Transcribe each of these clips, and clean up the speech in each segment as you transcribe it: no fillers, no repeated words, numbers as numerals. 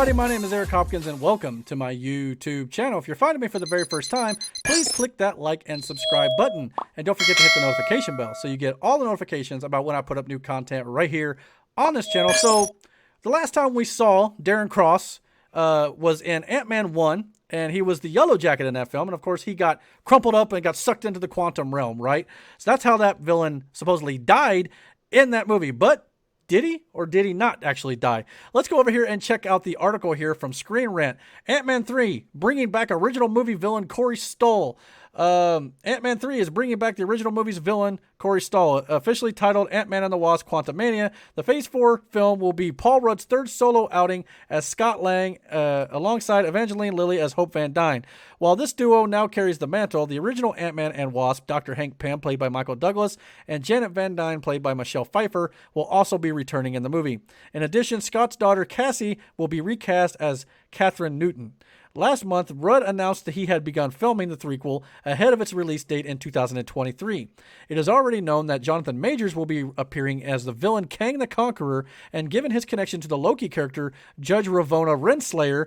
everybody, my name is Eric Hopkins and welcome to my YouTube channel. If you're finding me for the very first time, please click that like and subscribe button. And don't forget to hit the notification bell so you get all the notifications about when I put up new content right here on this channel. So the last time we saw Darren Cross was in Antman 1, and he was the Yellow Jacket in that film. And of course, he got crumpled up and got sucked into the quantum realm, right? So that's how that villain supposedly died in that movie. But did he or did he not actually die? Let's go over here and check out the article here from Screen Rant. Antman 3, bringing back original movie villain Corey Stoll. Antman 3 is bringing back the original movie's villain, Corey Stoll, officially titled Antman and the Wasp: Quantumania. The Phase 4 film will be Paul Rudd's third solo outing as Scott Lang, alongside Evangeline Lilly as Hope Van Dyne. While this duo now carries the mantle, the original Antman and Wasp, Dr. Hank Pym, played by Michael Douglas, and Janet Van Dyne, played by Michelle Pfeiffer, will also be returning in the movie. In addition, Scott's daughter, Cassie, will be recast as Catherine Newton. Last month, Rudd announced that he had begun filming the threequel ahead of its release date in 2023. It is already known that Jonathan Majors will be appearing as the villain Kang the Conqueror, and given his connection to the Loki character Judge Ravonna Renslayer,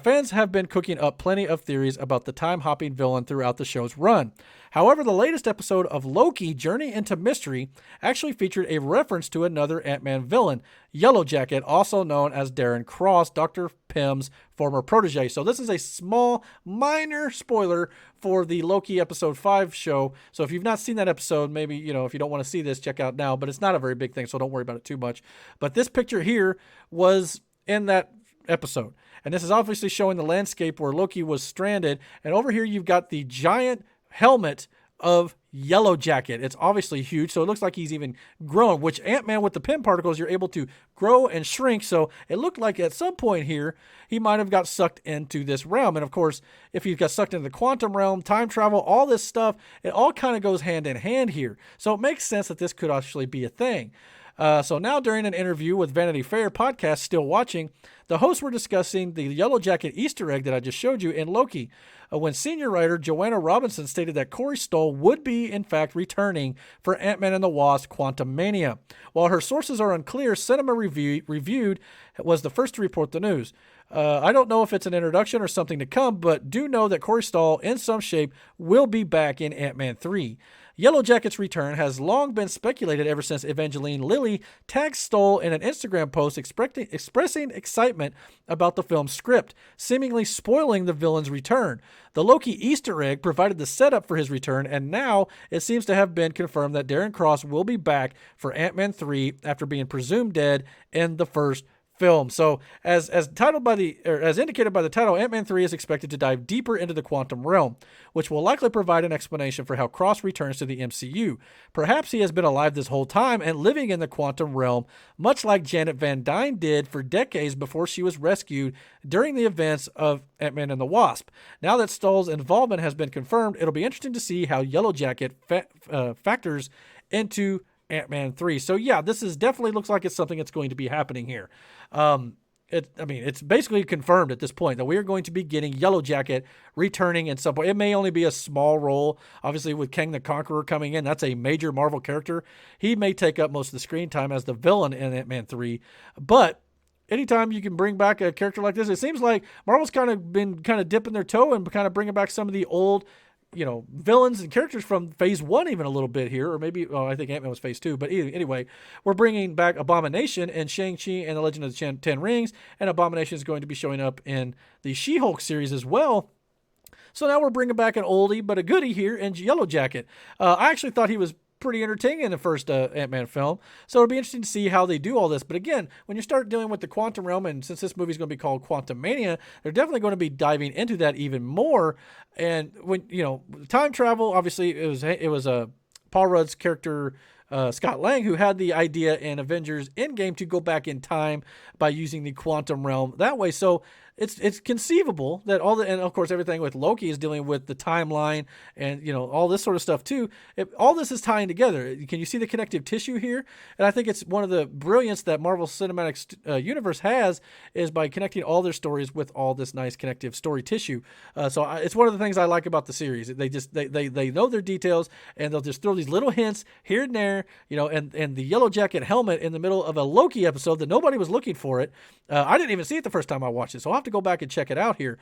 fans have been cooking up plenty of theories about the time-hopping villain throughout the show's run. However, the latest episode of Loki, Journey into Mystery, actually featured a reference to another Ant-Man villain, Yellow Jacket, also known as Darren Cross, Dr. Pym's former protege. So this is a small, minor spoiler for the Loki episode 5 show. So if you've not seen that episode, maybe, if you don't want to see this, check out now. But it's not a very big thing, so don't worry about it too much. But this picture here was in that episode. And this is obviously showing the landscape where Loki was stranded. And over here, you've got the giant helmet of Yellow Jacket. It's obviously huge, so it looks like he's even grown, which Ant-Man with the Pym particles, you're able to grow and shrink. So it looked like at some point here, he might have got sucked into this realm. And of course, if he got sucked into the quantum realm, time travel, all this stuff, it all kind of goes hand in hand here. So it makes sense that this could actually be a thing. So now during an interview with Vanity Fair podcast, Still Watching, the hosts were discussing the Yellow Jacket Easter egg that I just showed you in Loki, when senior writer Joanna Robinson stated that Corey Stoll would be, in fact, returning for Ant-Man and the Wasp: Quantumania. While her sources are unclear, Cinema Reviewed was the first to report the news. I don't know if it's an introduction or something to come, but do know that Corey Stoll, in some shape, will be back in Ant-Man 3. Yellow Jacket's return has long been speculated ever since Evangeline Lilly tagged Stoll in an Instagram post expressing excitement about the film's script, seemingly spoiling the villain's return. The Loki Easter egg provided the setup for his return, and now it seems to have been confirmed that Darren Cross will be back for Ant-Man 3 after being presumed dead in the first film. So as indicated by the title, Ant-Man 3 is expected to dive deeper into the quantum realm, which will likely provide an explanation for how Cross returns to the MCU. Perhaps he has been alive this whole time and living in the quantum realm, much like Janet Van Dyne did for decades before she was rescued during the events of Ant-Man and the Wasp. Now that Stoll's involvement has been confirmed, it'll be interesting to see how Yellow Jacket factors into Ant-Man 3. So yeah, this is definitely looks like it's something that's going to be happening here. It's basically confirmed at this point that we are going to be getting Yellow Jacket returning in some point. It may only be a small role. Obviously, with Kang the Conqueror coming in, that's a major Marvel character. He may take up most of the screen time as the villain in Ant-Man 3. But anytime you can bring back a character like this, it seems like Marvel's been dipping their toe and kind of bringing back some of the old villains and characters from Phase 1 even a little bit here, or maybe, I think Ant-Man was Phase 2, but anyway, we're bringing back Abomination and Shang-Chi and the Legend of the Ten Rings, and Abomination is going to be showing up in the She-Hulk series as well. So now we're bringing back an oldie but a goodie here in Yellow Jacket. I actually thought he was pretty entertaining in the first Ant-Man film, so it'll be interesting to see how they do all this. But again, when you start dealing with the quantum realm, and since this movie is going to be called Quantumania, they're definitely going to be diving into that even more. And when time travel, obviously it was Paul Rudd's character Scott Lang who had the idea in Avengers Endgame to go back in time by using the quantum realm that way. So it's conceivable that and of course everything with Loki is dealing with the timeline and all this sort of stuff too. All this is tying together. Can you see the connective tissue here? And I think it's one of the brilliance that Marvel Cinematic Universe has is by connecting all their stories with all this nice connective story tissue. It's one of the things I like about the series. They know their details, and they'll just throw these little hints here and there. And the Yellow Jacket helmet in the middle of a Loki episode that nobody was looking for it. I didn't even see it the first time I watched it, so I'll have to go back and check it out here.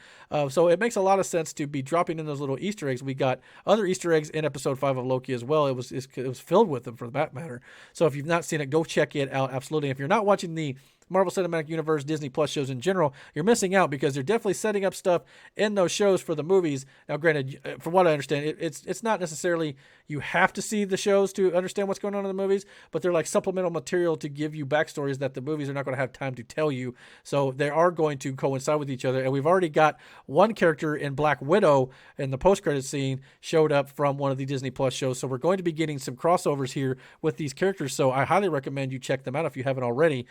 So it makes a lot of sense to be dropping in those little Easter eggs. We got other Easter eggs in episode 5 of Loki as well. It was filled with them, for that matter. So if you've not seen it, go check it out. Absolutely. If you're not watching the Marvel Cinematic Universe, Disney Plus shows in general, you're missing out because they're definitely setting up stuff in those shows for the movies. Now, granted, from what I understand, it's not necessarily you have to see the shows to understand what's going on in the movies, but they're like supplemental material to give you backstories that the movies are not going to have time to tell you. So they are going to coincide with each other. And we've already got one character in Black Widow in the post-credit scene showed up from one of the Disney Plus shows. So we're going to be getting some crossovers here with these characters. So I highly recommend you check them out if you haven't already.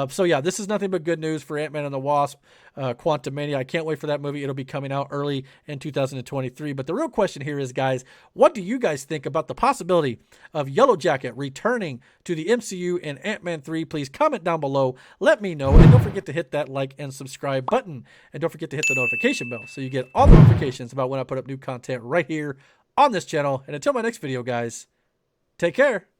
So yeah, this is nothing but good news for Antman and the Wasp, Quantumania. I can't wait for that movie. It'll be coming out early in 2023. But the real question here is, guys, what do you guys think about the possibility of Yellow Jacket returning to the MCU in Ant-Man 3? Please comment down below. Let me know. And don't forget to hit that like and subscribe button. And don't forget to hit the notification bell so you get all the notifications about when I put up new content right here on this channel. And until my next video, guys, take care.